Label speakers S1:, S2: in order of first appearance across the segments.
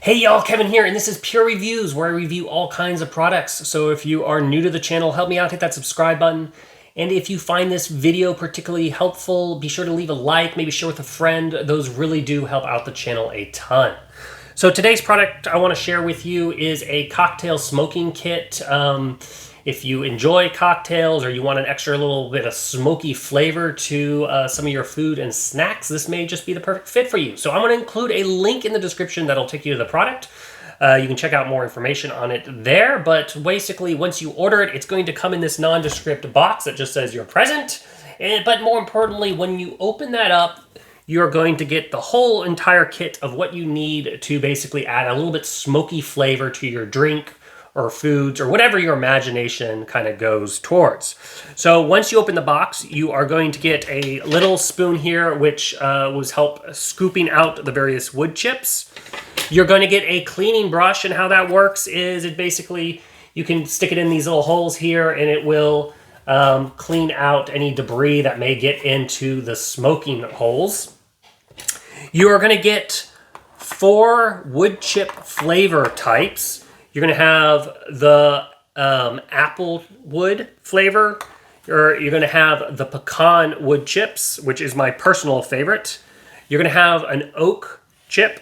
S1: Hey y'all, Kevin here, and this is Pure Reviews, where I review all kinds of products. So if you are new to the channel, help me out, hit that subscribe button. And if you find this video particularly helpful, be sure to leave a like, maybe share with a friend. Those really do help out the channel a ton. So today's product I want to share with you is a cocktail smoking kit. If you enjoy cocktails or you want an extra little bit of smoky flavor to some of your food and snacks, this may just be the perfect fit for you. So I'm going to include a link in the description that'll take you to the product. You can check out more information on it there, but basically once you order it, it's going to come in this nondescript box that just says you're present. But more importantly, when you open that up, you're going to get the whole entire kit of what you need to basically add a little bit smoky flavor to your drink or foods or whatever your imagination kind of goes towards. So once you open the box, you are going to get a little spoon here, which was help scooping out the various wood chips. You're going to get a cleaning brush, and how that works is it basically, you can stick it in these little holes here and it will clean out any debris that may get into the smoking holes. You are going to get 4 wood chip flavor types. You're going to have the apple wood flavor, or you're going to have the pecan wood chips, which is my personal favorite. You're going to have an oak chip,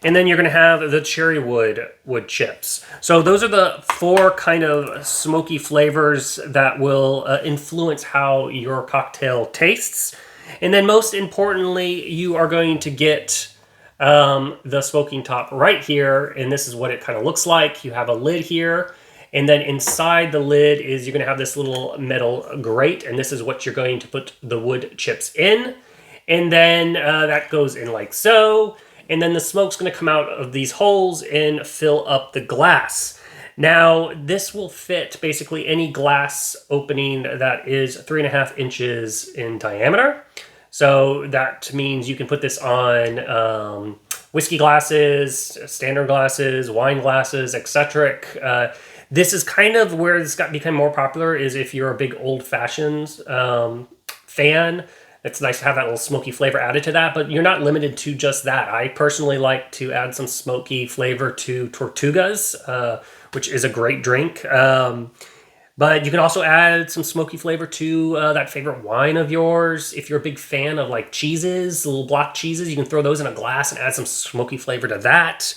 S1: and then you're going to have the cherry wood chips. So those are the 4 kind of smoky flavors that will influence how your cocktail tastes. And then most importantly, you are going to get the smoking top right here, and this is what it kind of looks like. You have a lid here, and then inside the lid is you're going to have this little metal grate, and this is what you're going to put the wood chips in. And then that goes in like so, and then the smoke's going to come out of these holes and fill up the glass. Now, this will fit basically any glass opening that is 3.5 inches in diameter. So that means you can put this on whiskey glasses, standard glasses, wine glasses, etc. This is kind of where this got become more popular, is if you're a big old-fashioned fan. It's nice to have that little smoky flavor added to that, but you're not limited to just that. I personally like to add some smoky flavor to Tortugas, which is a great drink. But you can also add some smoky flavor to that favorite wine of yours. If you're a big fan of like cheeses, little block cheeses, you can throw those in a glass and add some smoky flavor to that.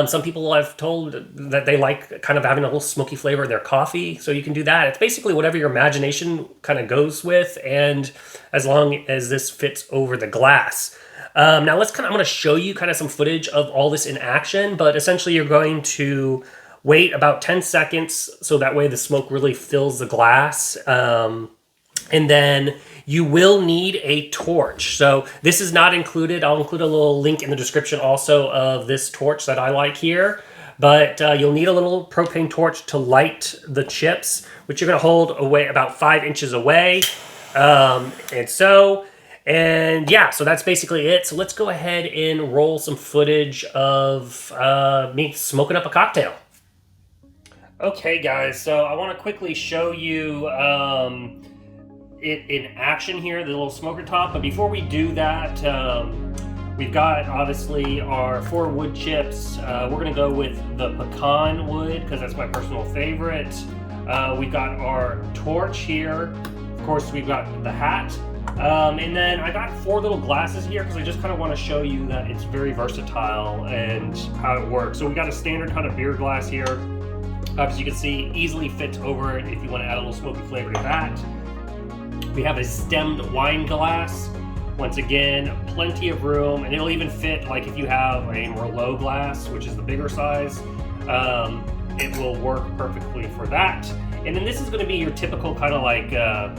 S1: Some people I've told that they like kind of having a little smoky flavor in their coffee, so you can do that. It's basically whatever your imagination kind of goes with, and as long as this fits over the glass. Now I'm going to show you kind of some footage of all this in action, but essentially you're going to wait about 10 seconds so that way the smoke really fills the glass. And then you will need a torch. So this is not included. I'll include a little link in the description also of this torch that I like here. But you'll need a little propane torch to light the chips, which you're going to hold away about 5 inches away. And yeah, so that's basically it. So let's go ahead and roll some footage of me smoking up a cocktail. Okay guys, so I want to quickly show you it in action here, the little smoker top. But before we do that, we've got obviously our 4 wood chips. We're going to go with the pecan wood because that's my personal favorite. We've got our torch here. Of course, we've got the hat. And then I got 4 little glasses here because I just kind of want to show you that it's very versatile and how it works. So we got a standard kind of beer glass here. As you can see, easily fits over it if you want to add a little smoky flavor to that. We have a stemmed wine glass. Once again, plenty of room, and it'll even fit like if you have a Merlot glass, which is the bigger size. It will work perfectly for that. And then this is going to be your typical kind of like, at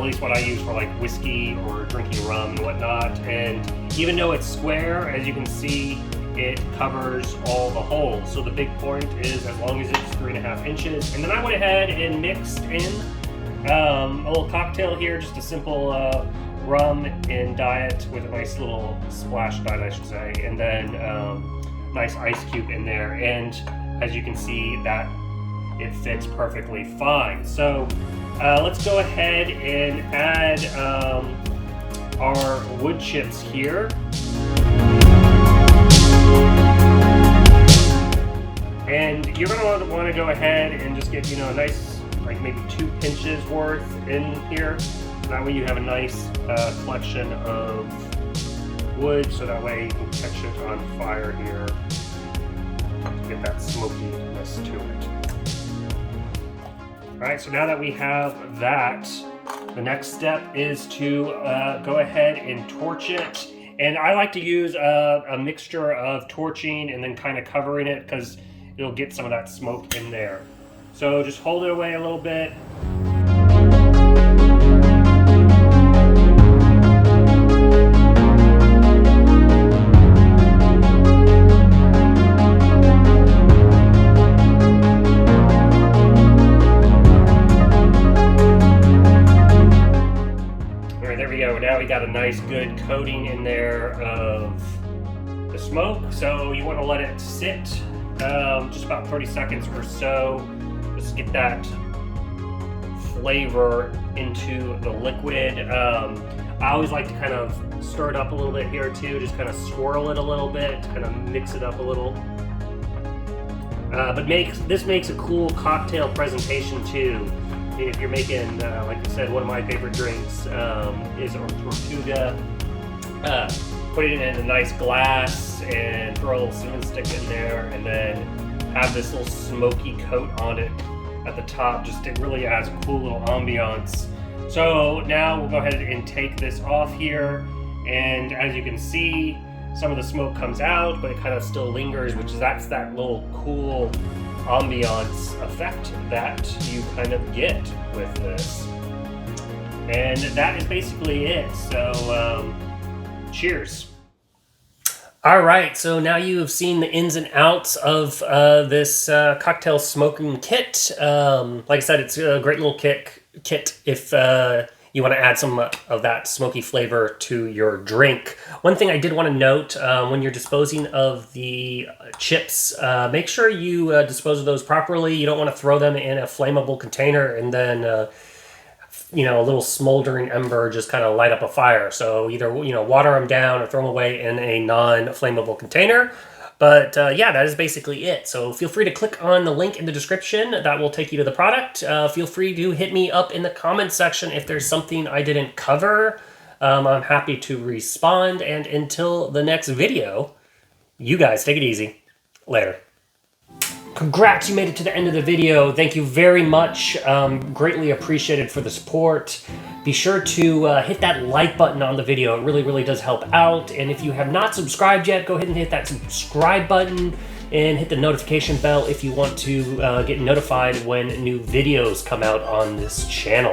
S1: least what I use for like whiskey or drinking rum and whatnot. And even though it's square, as you can see, it covers all the holes. So the big point is as long as it's 3.5 inches. And then I went ahead and mixed in a little cocktail here, just a simple rum and diet with a nice little splash diet, I should say, and then nice ice cube in there. And as you can see, that it fits perfectly fine. So let's go ahead and add our wood chips here. want to go ahead and just get, a nice, like maybe 2 pinches worth in here. That way you have a nice collection of wood, so that way you can catch it on fire here to get that smokiness to it. Alright, so now that we have that, the next step is to go ahead and torch it. And I like to use a mixture of torching and then kind of covering it because it'll get some of that smoke in there. So just hold it away a little bit. Now we got a nice good coating in there of the smoke, so you want to let it sit just about 30 seconds or so, just get that flavor into the liquid. I always like to kind of stir it up a little bit here too, just kind of swirl it a little bit, kind of mix it up a little. But this makes a cool cocktail presentation too. If you're making, like I said, one of my favorite drinks is a tortuga. Put it in a nice glass and throw a little cinnamon stick in there, and then have this little smoky coat on it at the top. Just it really adds a cool little ambiance. So now we'll go ahead and take this off here, and as you can see, some of the smoke comes out, but it kind of still lingers, that's that little cool ambiance effect that you kind of get with this. And that is basically it. So cheers. All right, so now you have seen the ins and outs of this cocktail smoking kit. Like I said, it's a great little kit if you want to add some of that smoky flavor to your drink. One thing I did want to note, when you're disposing of the chips, make sure you dispose of those properly. You don't want to throw them in a flammable container and then, a little smoldering ember just kind of light up a fire. So either, water them down or throw them away in a non-flammable container. But yeah, that is basically it. So feel free to click on the link in the description. That will take you to the product. Feel free to hit me up in the comments section if there's something I didn't cover. I'm happy to respond. And until the next video, you guys take it easy. Later. Congrats, you made it to the end of the video. Thank you very much. Greatly appreciated for the support. Be sure to hit that like button on the video. It really, really does help out. And if you have not subscribed yet, go ahead and hit that subscribe button and hit the notification bell if you want to get notified when new videos come out on this channel.